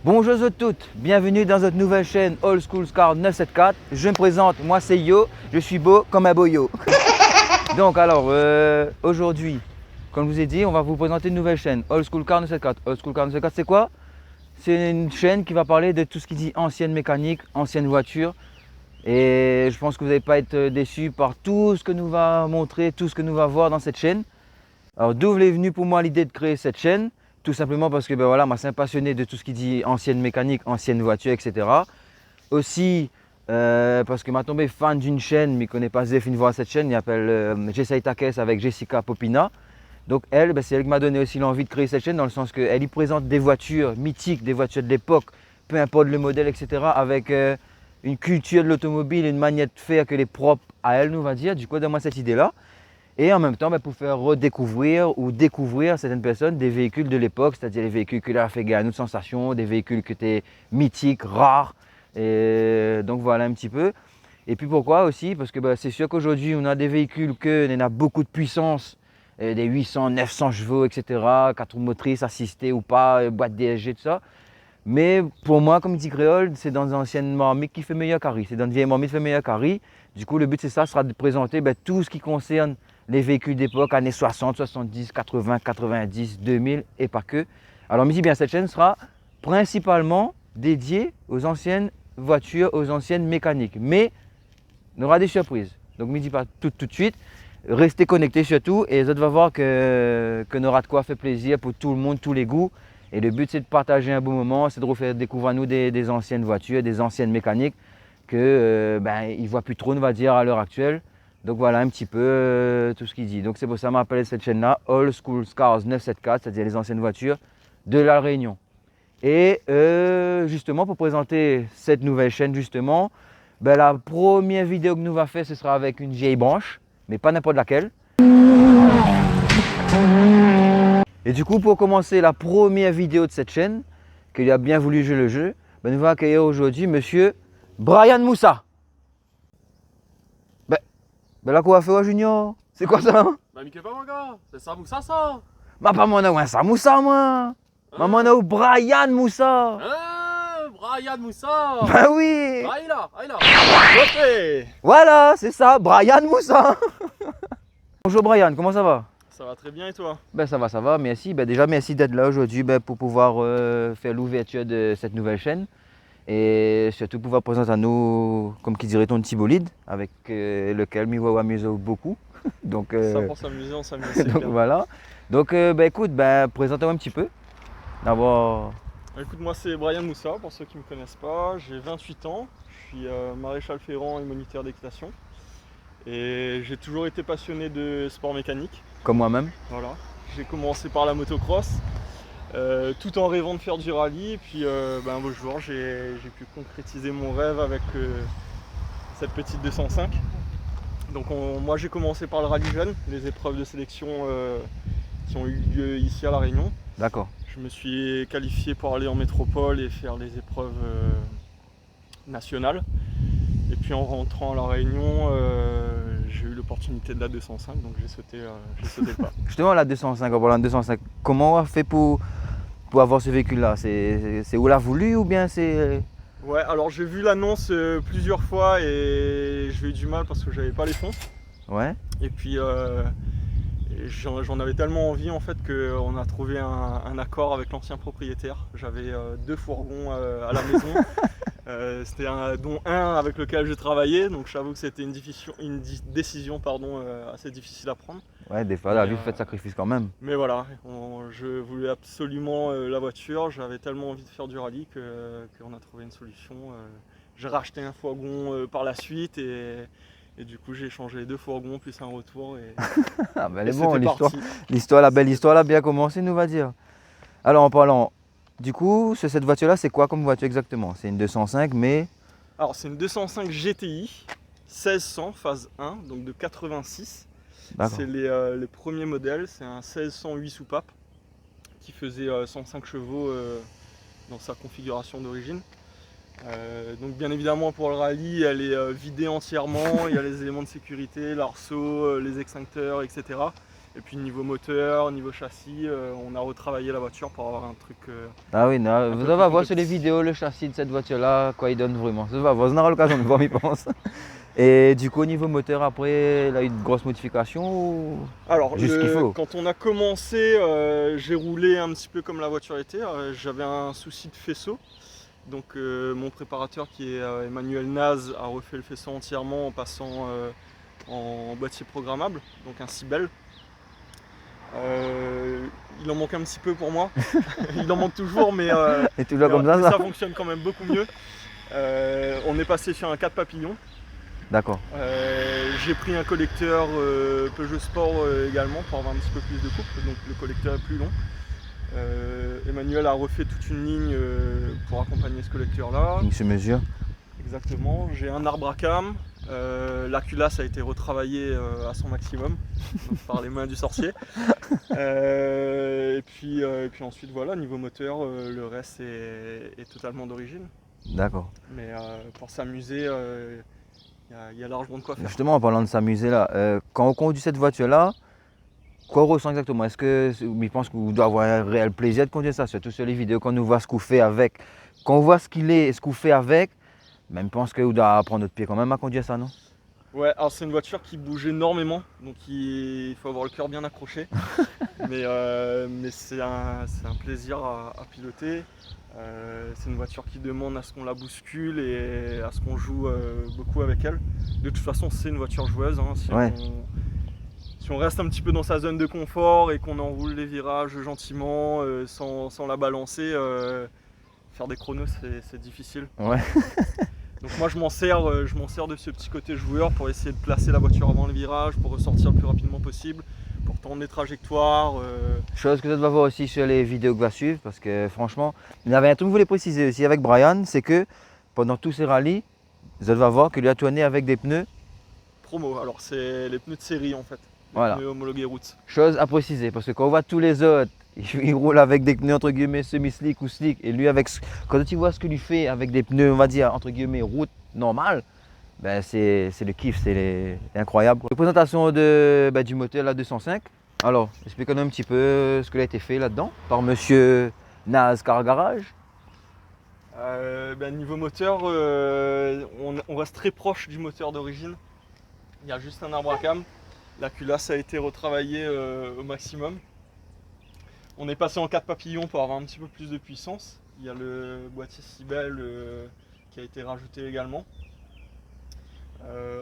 Bonjour à toutes, bienvenue dans notre nouvelle chaîne Old School Car 974. Je me présente, moi c'est Yo, je suis beau comme un boyo. Donc alors, aujourd'hui, comme je vous ai dit, on va vous présenter une nouvelle chaîne Old School Car 974. Old School Car 974 c'est quoi? C'est une chaîne qui va parler de tout ce qui dit ancienne mécanique, ancienne voiture. Et je pense que vous n'allez pas être déçus par tout ce que nous va montrer, tout ce que nous va voir dans cette chaîne. Alors d'où est venue pour moi l'idée de créer cette chaîne? Tout simplement parce que voilà, moi c'est un passionné de tout ce qui dit ancienne mécanique, ancienne voiture, etc. Aussi parce que m'a tombé fan d'une chaîne, mais ne connaît pas Zef une voix cette chaîne, il s'appelle Jessa Takes avec Jessica Popina. Donc elle, c'est elle qui m'a donné aussi l'envie de créer cette chaîne dans le sens qu'elle y présente des voitures mythiques, des voitures de l'époque, peu importe le modèle, etc. Avec une culture de l'automobile, une manière de faire que les propre à elle, nous va dire. Du coup, donne-moi cette idée-là. Et en même temps, pour faire redécouvrir ou découvrir certaines personnes des véhicules de l'époque, c'est-à-dire les véhicules qui leur ont fait gagner une sensation, des véhicules qui étaient mythiques, rares. Et donc voilà un petit peu. Et puis pourquoi aussi? Parce que c'est sûr qu'aujourd'hui, on a des véhicules qui ont beaucoup de puissance, des 800, 900 chevaux, etc., 4 roues motrices assistées ou pas, boîte DSG, tout ça. Mais pour moi, comme dit Créole, c'est dans une ancienne marmite qui fait meilleur carré. C'est dans une vieille marmite qui fait meilleur carré. Du coup, le but, c'est ça, sera de présenter tout ce qui concerne les véhicules d'époque, années 60, 70, 80, 90, 2000 et pas que. Alors, me dit bien, cette chaîne sera principalement dédiée aux anciennes voitures, aux anciennes mécaniques. Mais on aura des surprises. Donc, me dit pas tout de suite. Restez connectés surtout et les autres vont voir que qu'on aura de quoi faire plaisir pour tout le monde, tous les goûts. Et le but, c'est de partager un bon moment, c'est de vous faire découvrir à nous des anciennes voitures, des anciennes mécaniques que ils ne voient plus trop, on va dire, à l'heure actuelle. Donc voilà un petit peu tout ce qu'il dit. Donc c'est pour ça que m'appelle cette chaîne-là Old School Cars 974, c'est-à-dire les anciennes voitures de La Réunion. Et justement, pour présenter cette nouvelle chaîne, justement, la première vidéo que nous va faire, ce sera avec une vieille branche, mais pas n'importe laquelle. Et du coup, pour commencer la première vidéo de cette chaîne, qu'il a bien voulu jouer le jeu, nous allons accueillir aujourd'hui monsieur Brian Moussa. La quoi fait Junior? C'est quoi ça? Mickey pas mon gars, c'est ça Moussa ça? Pas moi non, ça Moussa moi. Maman non, Brian Moussa. Brian Moussa. Ben oui. Ah il a. Okay. Voilà, c'est ça, Brian Moussa. Bonjour Brian, comment ça va? Ça va très bien et toi? Ça va, merci. Déjà merci d'être là aujourd'hui pour pouvoir faire l'ouverture de cette nouvelle chaîne. Et surtout pouvoir présenter à nous, comme qui dirait ton petit bolide, avec lequel je vais m'amuser beaucoup. Donc, ça pour s'amuser, on s'amuse. Donc bien. voilà. Donc écoute, présente-moi un petit peu. D'abord. Écoute, moi c'est Brian Moussa, pour ceux qui ne me connaissent pas. J'ai 28 ans, je suis maréchal ferrant et moniteur d'équitation. Et j'ai toujours été passionné de sport mécanique. Comme moi-même. Voilà. J'ai commencé par la motocross. Tout en rêvant de faire du rallye, et puis un beau jour j'ai pu concrétiser mon rêve avec cette petite 205. Donc moi j'ai commencé par le rallye jeune, les épreuves de sélection qui ont eu lieu ici à La Réunion. D'accord. Je me suis qualifié pour aller en métropole et faire les épreuves nationales. Et puis en rentrant à La Réunion, j'ai eu l'opportunité de la 205, donc j'ai sauté le pas. Justement la 205, en parlant de 205, comment on a fait pour avoir ce véhicule-là? C'est où l'a voulu ou bien c'est... Ouais, alors j'ai vu l'annonce plusieurs fois et j'ai eu du mal parce que j'avais pas les fonds. Ouais. Et puis j'en avais tellement envie en fait qu'on a trouvé un accord avec l'ancien propriétaire. J'avais 2 fourgons à la maison. C'était dont un avec lequel je travaillais, donc j'avoue que c'était une décision assez difficile à prendre. Ouais, des fois la vie fait de sacrifices quand même. Mais voilà, je voulais absolument la voiture, j'avais tellement envie de faire du rallye qu'on a trouvé une solution. J'ai racheté un fourgon par la suite et du coup j'ai changé les 2 fourgons plus un retour et, ah ben, et bon, l'histoire, la belle histoire a bien commencé, nous va dire. Alors en parlant, du coup, cette voiture-là, c'est quoi comme voiture exactement? C'est une 205, mais... Alors c'est une 205 GTI 1600 phase 1, donc de 86. C'est les premiers modèles, c'est un 1608 soupape qui faisait 105 chevaux dans sa configuration d'origine. Donc bien évidemment pour le rallye, elle est vidée entièrement, il y a les éléments de sécurité, l'arceau, les extincteurs, etc. Et puis niveau moteur, niveau châssis, on a retravaillé la voiture pour avoir un truc. Ah oui, non, peu vous plus allez voir sur les complexe. vidéos le châssis de cette voiture-là, quoi il donne vraiment. Ça va voir, vous en aurez l'occasion de voir, je pense. Et du coup, au niveau moteur, après, il a eu de grosses modifications ou Alors, juste ce qu'il faut? quand on a commencé, j'ai roulé un petit peu comme la voiture était. J'avais un souci de faisceau. Donc, mon préparateur qui est Emmanuel Naz a refait le faisceau entièrement en passant en boîtier programmable, donc un Cibel. Il en manque un petit peu pour moi. Il en manque toujours, mais, Et toujours comme mais ça? ça fonctionne quand même beaucoup mieux. On est passé sur un 4 papillons. D'accord. J'ai pris un collecteur Peugeot Sport également pour avoir un petit peu plus de couple, donc le collecteur est plus long. Emmanuel a refait toute une ligne pour accompagner ce collecteur là. Il se mesure. Exactement, j'ai un arbre à cam, la culasse a été retravaillée à son maximum donc par les mains du sorcier. Et puis ensuite voilà, niveau moteur, le reste est totalement d'origine. D'accord. Mais pour s'amuser, il y a largement de quoi faire. Justement, en parlant de s'amuser là, quand on conduit cette voiture-là, quoi on ressent exactement? Est-ce que, je pense qu'on doit avoir un réel plaisir de conduire ça, surtout sur les vidéos, quand on voit ce qu'on fait avec. Quand on voit ce qu'il est et ce qu'on fait avec, même pense qu'on doit prendre notre pied quand même à conduire ça, non? Ouais, alors c'est une voiture qui bouge énormément, donc il faut avoir le cœur bien accroché. mais c'est un plaisir à piloter. C'est une voiture qui demande à ce qu'on la bouscule et à ce qu'on joue beaucoup avec elle. De toute façon, c'est une voiture joueuse. Hein. Ouais. Si on reste un petit peu dans sa zone de confort et qu'on enroule les virages gentiment, sans la balancer, faire des chronos, c'est difficile. Ouais. Donc moi je m'en sers de ce petit côté joueur pour essayer de placer la voiture avant le virage, pour ressortir le plus rapidement possible, pour tendre les trajectoires. Chose que tu vas voir aussi sur les vidéos qui vont suivre, parce que franchement, il y avait un truc que je voulais préciser aussi avec Brian, c'est que pendant tous ces rallyes, vous allez voir qu'il a tourné avec des pneus. Promo, alors c'est les pneus de série en fait, les Voilà. pneus homologués routes. Chose à préciser, parce que quand on voit tous les autres, ils roulent avec des pneus entre guillemets semi-slick ou slick, et lui quand tu vois ce qu'il fait avec des pneus, on va dire entre guillemets route normale, ben c'est le kiff, c'est incroyable. La présentation du moteur la 205. Alors, explique-nous un petit peu ce qui a été fait là-dedans par monsieur Naz Car Garage. Niveau moteur, on reste très proche du moteur d'origine. Il y a juste un arbre à cam. La culasse a été retravaillée au maximum. On est passé en 4 papillons pour avoir un petit peu plus de puissance. Il y a le boîtier Cibel qui a été rajouté également.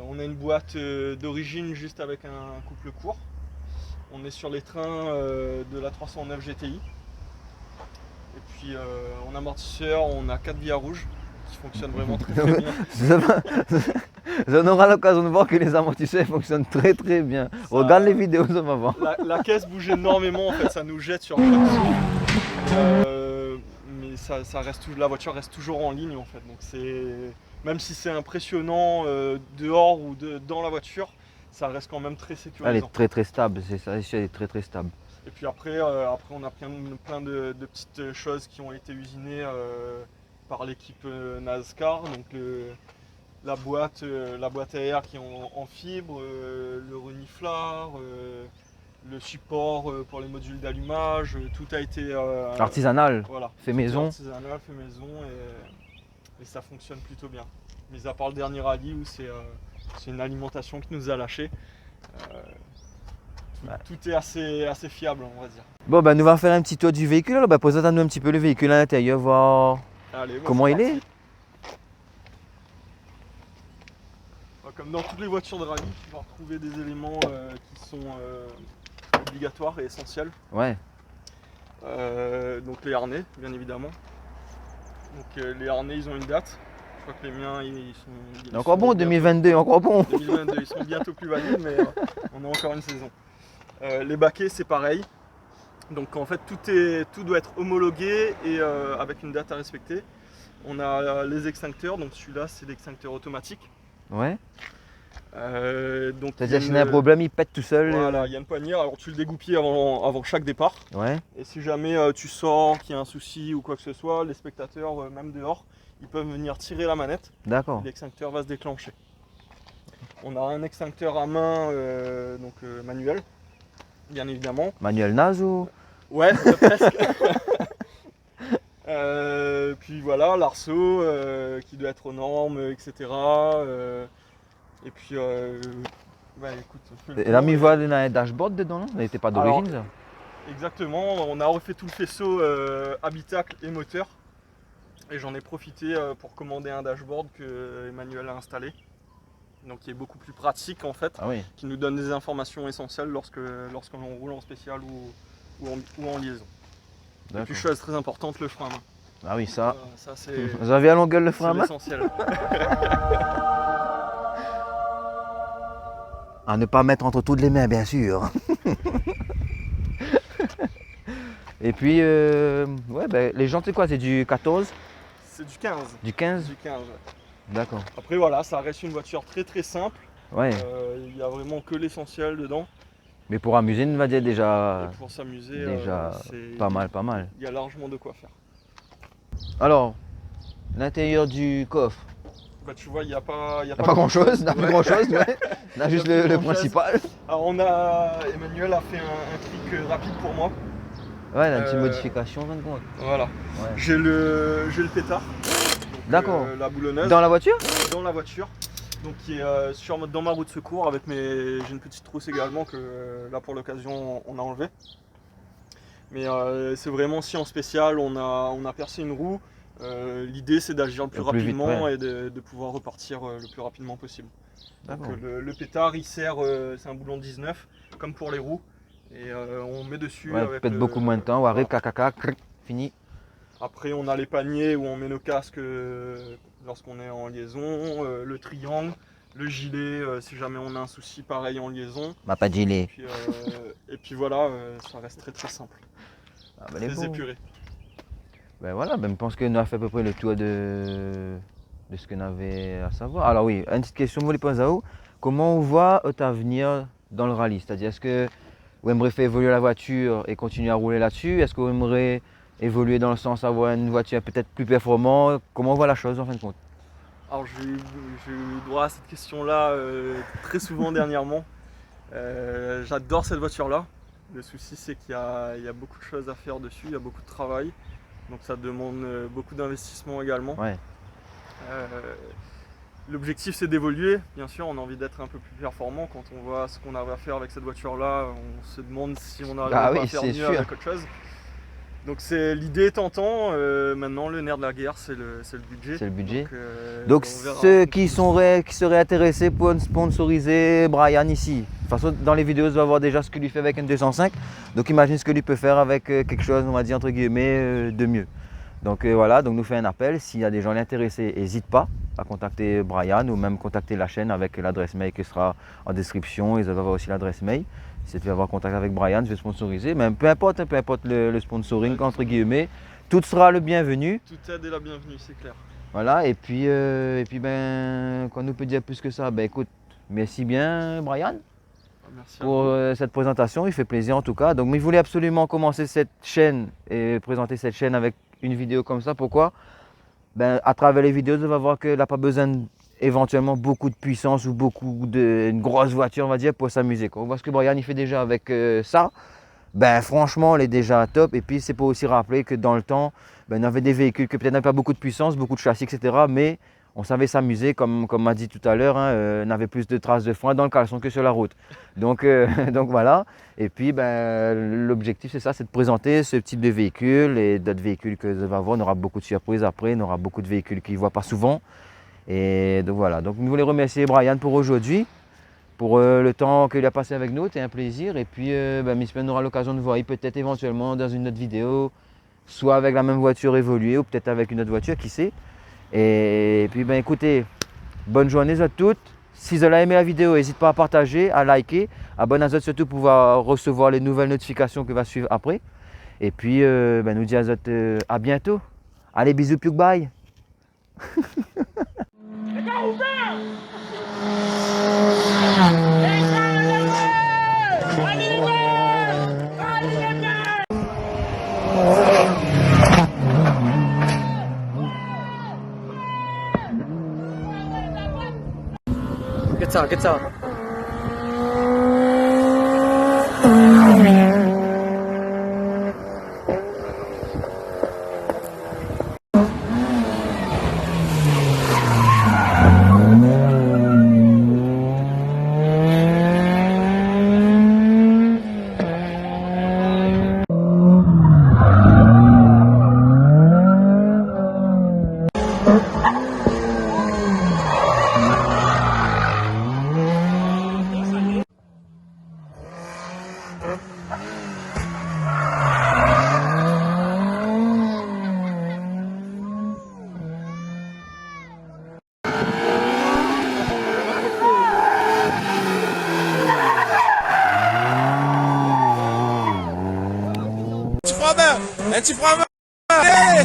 On a une boîte d'origine juste avec un couple court. On est sur les trains de la 309 GTI. Et puis en amortisseur, on a 4 billes rouges qui fonctionnent vraiment très bien. On aura l'occasion de voir que les amortisseurs fonctionnent très très bien. Regarde les vidéos, ça va voir. La caisse bouge énormément, en fait, ça nous jette sur chaque saut. Mais la voiture reste toujours en ligne en fait. Donc même si c'est impressionnant dehors ou dans la voiture, ça reste quand même très sécurisant. Elle est très très stable, c'est ça, elle est très très stable. Et puis après on a plein de petites choses qui ont été usinées par l'équipe NASCAR. Donc la boîte à air qui est en fibre, le reniflard, le support pour les modules d'allumage, tout a été artisanal, voilà, fait maison. Artisanal, fait maison et ça fonctionne plutôt bien. Mis à part le dernier rallye où c'est une alimentation qui nous a lâché. Tout est assez fiable, on va dire. Bon, nous allons faire un petit tour du véhicule. Alors, présente-nous un petit peu le véhicule à l'intérieur, voir comment il est. Comme dans toutes les voitures de rallye, tu vas retrouver des éléments qui sont obligatoires et essentiels. Ouais. Donc les harnais, bien évidemment. Donc les harnais, ils ont une date. Je crois que les miens, ils sont... Encore bon, 2022, encore bon. 2022, ils sont bientôt plus valides, mais on a encore une saison. Les baquets, c'est pareil. Donc en fait, tout doit être homologué et avec une date à respecter. On a les extincteurs, donc celui-là, c'est l'extincteur automatique. Ouais. C'est-à-dire s'il y a un problème, il pète tout seul. Voilà, il y a une poignée, alors tu le dégoupilles avant chaque départ. Ouais. Et si jamais tu sors, qu'il y a un souci ou quoi que ce soit, les spectateurs, même dehors, ils peuvent venir tirer la manette. D'accord. L'extincteur va se déclencher. On a un extincteur à main, manuel. bien évidemment. Manuel naze ou? Ouais, presque. Puis voilà, l'arceau qui doit être aux normes, etc. Et puis, bah écoute, je fais le Et là, tour il et- voit un dashboard dedans, non? Ça n'était pas d'origine, ça? Exactement, on a refait tout le faisceau habitacle et moteur. Et j'en ai profité pour commander un dashboard que Emmanuel a installé. Donc qui est beaucoup plus pratique en fait, Ah oui, qui nous donne des informations essentielles lorsqu'on roule en spécial ou en liaison. Et d'accord. puis chose très importante, le frein à main. Ah oui, ça. Ça c'est Vous avez à longueur le frein à c'est main? l'essentiel. À ne pas mettre entre toutes les mains, bien sûr. Et puis, ouais, ben, les jantes, c'est quoi? C'est du 14? C'est du 15. Du 15? Du 15. Ouais. D'accord. Après voilà, ça reste une voiture très très simple. Ouais, Il n'y a vraiment que l'essentiel dedans. mais pour amuser, on va dire déjà Et pour s'amuser, déjà c'est pas mal, pas mal. Il y a largement de quoi faire. Alors, l'intérieur du coffre, Bah tu vois, il n'y a pas, il n'y a pas grand-chose, n'a plus Ouais. grand-chose, ouais. On a juste Il y a plus le grand-chose. principal. Alors Emmanuel a fait un trick rapide pour moi. Ouais, la petite Euh, modification, en fin de compte. Voilà. Ouais. J'ai le pétard. Donc, D'accord. la boulonneuse. Dans la voiture? Dans la voiture. Donc qui est dans ma roue de secours avec j'ai une petite trousse également que là pour l'occasion on a enlevé. Mais c'est vraiment si en spécial on a percé une roue. L'idée c'est d'agir le plus Le plus vite, rapidement ouais. et de pouvoir repartir le plus rapidement possible. Donc D'accord. le pétard il sert, c'est un boulon 19 comme pour les roues. Et on met dessus Ouais, avec peut-être beaucoup moins de temps, ou arrive, caca, fini. Après, on a les paniers où on met nos casques lorsqu'on est en liaison, le triangle, le gilet si jamais on a un souci pareil en liaison. M'a pas de gilet. Et puis voilà, ça reste très très simple, Ah, ben, les très beaux. épuré. Ben voilà, ben, je pense qu'on a fait à peu près le tour de ce qu'on avait à savoir. Alors oui, une petite question, vous les posez à où? Comment on voit votre avenir dans le rallye? C'est-à-dire, est-ce que vous aimeriez faire évoluer la voiture et continuer à rouler là-dessus? Est-ce que vous aimeriez évoluer dans le sens d'avoir une voiture peut-être plus performante? Comment on voit la chose en fin de compte? Alors j'ai eu droit à cette question-là très souvent dernièrement. J'adore cette voiture-là. Le souci c'est qu'il y a beaucoup de choses à faire dessus, il y a beaucoup de travail. Donc ça demande beaucoup d'investissement également. Ouais. L'objectif c'est d'évoluer, bien sûr on a envie d'être un peu plus performant. Quand on voit ce qu'on arrive à faire avec cette voiture là, on se demande si on arrive Ah pas oui, à faire c'est mieux sûr. avec autre chose. Donc l'idée est tentant, maintenant le nerf de la guerre c'est le budget. C'est le budget. Donc Donc on verra. ceux qui seraient intéressés pour sponsoriser Brian ici, de toute façon dans les vidéos, vous allez voir déjà ce qu'il lui fait avec une 205. Donc imagine ce que lui peut faire avec quelque chose, on va dire entre guillemets, de mieux. Donc voilà, donc nous fait un appel, s'il y a des gens intéressés, n'hésite pas à contacter Brian ou même contacter la chaîne avec l'adresse mail qui sera en description. Ils doivent avoir aussi l'adresse mail. Si tu veux avoir contact avec Brian, je vais sponsoriser. Même peu importe le sponsoring, Ouais. entre guillemets, tout sera le bienvenu. Toute aide est la bienvenue, c'est clair. Voilà, et puis ben, qu'on nous peut dire plus que ça, ben écoute, merci bien Brian Merci à pour vous. cette présentation, il fait plaisir en tout cas. Donc il voulait absolument commencer cette chaîne et présenter cette chaîne avec une vidéo comme ça. Pourquoi? Ben, à travers les vidéos, on va voir qu'elle n'a pas besoin éventuellement beaucoup de puissance ou une grosse voiture, on va dire, pour s'amuser. Quand on voit ce que Brian il fait déjà avec ça, ben franchement, elle est déjà top. Et puis c'est pour aussi rappeler que dans le temps, ben, on avait des véhicules qui peut-être n'avaient pas beaucoup de puissance, beaucoup de châssis, etc. Mais on savait s'amuser, comme m'a dit tout à l'heure, hein, on avait plus de traces de frein dans le caleçon que sur la route. Donc, donc voilà. Et puis ben, l'objectif c'est ça, c'est de présenter ce type de véhicule et d'autres véhicules que vous allez voir. On aura beaucoup de surprises après, on aura beaucoup de véhicules qu'ils ne voient pas souvent. Et donc voilà. Donc nous voulons remercier Brian pour aujourd'hui, pour le temps qu'il a passé avec nous, c'était un plaisir. Et puis ben, on aura l'occasion de voir peut-être éventuellement dans une autre vidéo, soit avec la même voiture évoluée ou peut-être avec une autre voiture, qui sait. Et puis ben écoutez, bonne journée à toutes. Si vous avez aimé la vidéo, n'hésitez pas à partager, à liker, abonnez-vous surtout pour pouvoir recevoir les nouvelles notifications qui vont suivre après. Et puis ben, nous disons à bientôt. Allez, bisous, piou, bye. Good talk, good talk. Un petit fromage. Allez.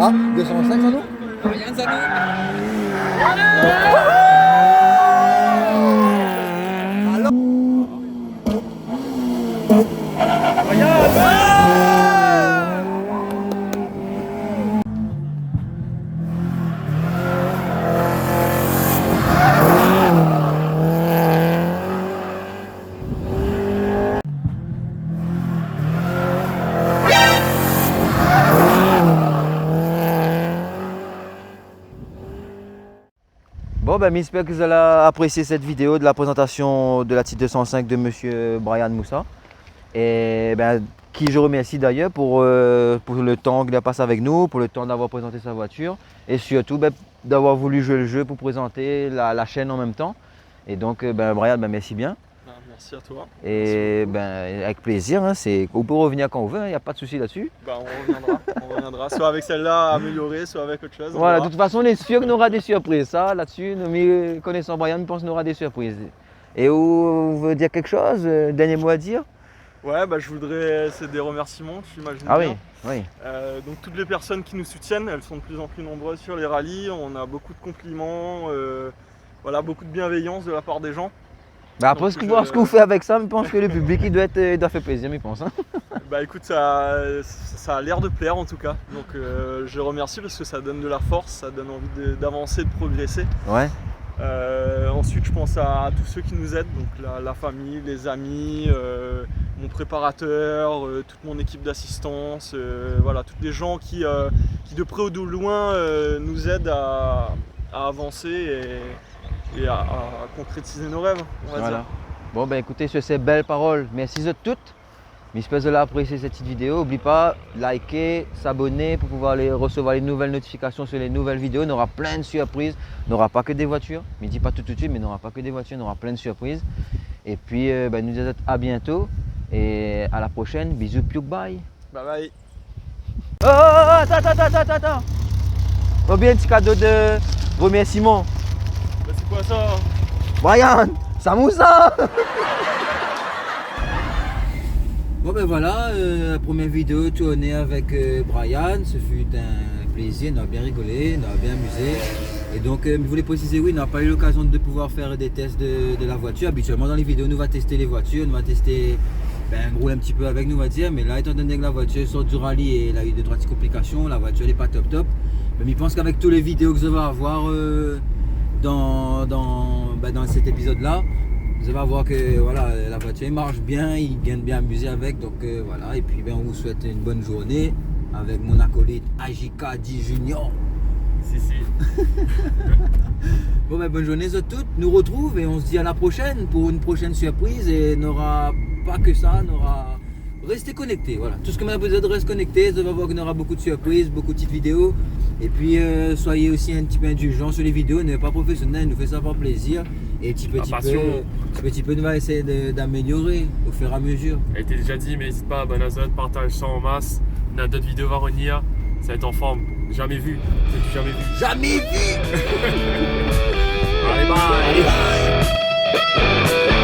Ah, 205 Zano? Rien Zano. Bon, ben, j'espère que vous allez apprécier cette vidéo de la présentation de la Titre 205 de Monsieur Brian Moussa. Et ben, qui je remercie d'ailleurs pour le temps qu'il a passé avec nous, pour le temps d'avoir présenté sa voiture et surtout ben, d'avoir voulu jouer le jeu pour présenter la chaîne en même temps. Et donc, ben, Brian, ben, merci bien. Merci à toi. Et ben, avec plaisir, hein, on peut revenir quand on veut, il n'y a pas de souci là-dessus. Bah, on reviendra, soit avec celle-là améliorée, soit avec autre chose. Voilà, de toute façon, on est sûr qu'on aura des surprises. Ça, là-dessus, nous connaissant Brian, je pense qu'on aura des surprises. Et vous voulez dire quelque chose, dernier mot à dire? Ouais, bah, je voudrais, c'est des remerciements, j'imagine. Ah bien. oui. Donc toutes les personnes qui nous soutiennent, elles sont de plus en plus nombreuses sur les rallyes. On a beaucoup de compliments, voilà, beaucoup de bienveillance de la part des gens. Bah après, ce que vous faites avec ça, je pense que le public il doit faire plaisir, je pense. Hein. Bah écoute, ça a l'air de plaire en tout cas. Donc je remercie parce que ça donne de la force, ça donne envie d'avancer, de progresser. Ouais. Ensuite, je pense à tous ceux qui nous aident, donc la famille, les amis, mon préparateur, toute mon équipe d'assistance, voilà, tous les gens qui de près ou de loin nous aident à avancer et à concrétiser nos rêves, on va dire. Bon, ben écoutez, sur ces belles paroles, merci à toutes. J'espère que vous avez apprécié cette petite vidéo. N'oubliez pas, liker, s'abonner pour pouvoir recevoir les nouvelles notifications sur les nouvelles vidéos. On aura plein de surprises. On n'aura pas que des voitures. Je ne dis pas tout de suite, mais on n'aura pas que des voitures. On aura plein de surprises. Et puis, ben, nous disons à bientôt. Et à la prochaine. Bisous, piou, bye. Bye bye. Oh, attends. Oh, bien, un petit cadeau de remerciement. Bah, c'est quoi ça? Brian, ça Moussa. Bon ben voilà, première vidéo tournée avec Brian, ce fut un plaisir, on a bien rigolé, on a bien amusé. Et donc je voulais préciser, oui, on n'a pas eu l'occasion de pouvoir faire des tests de la voiture. Habituellement dans les vidéos, nous va tester les voitures, nous va tester, rouler un petit peu avec nous, on va dire. Mais là, étant donné que la voiture sort du rallye et elle a eu 2-3 petites complications, la voiture n'est pas top. Mais je pense qu'avec toutes les vidéos que vous allez avoir dans cet épisode-là, vous allez voir que voilà, la voiture marche bien, il gagne bien amusé avec, donc voilà. Et puis on vous souhaite une bonne journée avec mon acolyte AJK10 Junior. Si. Bon ben bonne journée à toutes, nous retrouve et on se dit à la prochaine pour une prochaine surprise. Et n'aura pas que ça, restez connectés, voilà. Tout ce que m'a besoin de rester connecté, vous allez voir qu'on aura beaucoup de surprises, beaucoup de petites vidéos. Et puis soyez aussi un petit peu indulgents sur les vidéos, n'est pas professionnel, nous fait ça par plaisir. Et La passion. petit peu, nous va essayer d'améliorer au fur et à mesure. Ça a été déjà dit, mais n'hésite pas, Banazon, partage ça en masse. On a d'autres vidéos à revenir. Ça va être en forme. Jamais vu. C'est du jamais vu. Jamais vu. Allez, bye. Allez, bye.